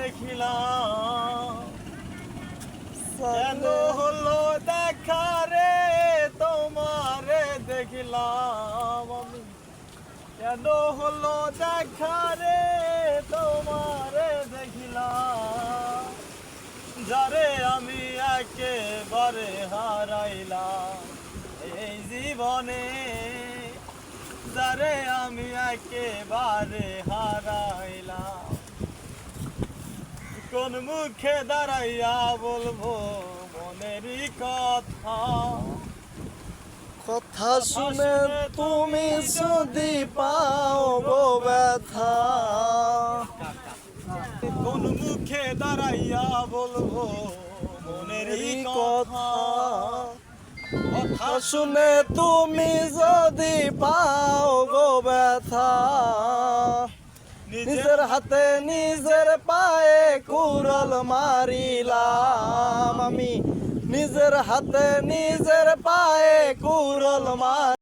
দেখিলাম কেন হলো দেখা রে তোমারে দেখিলাম আমি কেন হলো দেখা রে তোমারে দেখিলাম যারে আমি একেবারে হারাইলাম এই জীবনে যারে আমি একেবারে হারাইলাম কোন মুখে দাঁড়াইয়া বলবো মনেরই কথা কথা শুনে তুমি যদি পাও গো ব্যথা, কোন মুখে দাঁড়াইয়া বলবো মনেরই কথা কথা শুনে তুমি যদি পাও গো ব্যথা, নিজের হাতে নিজের পায়ে কুড়াল মারিলাম আমি, নিজের হাতে নিজের পায়ে কুড়াল মার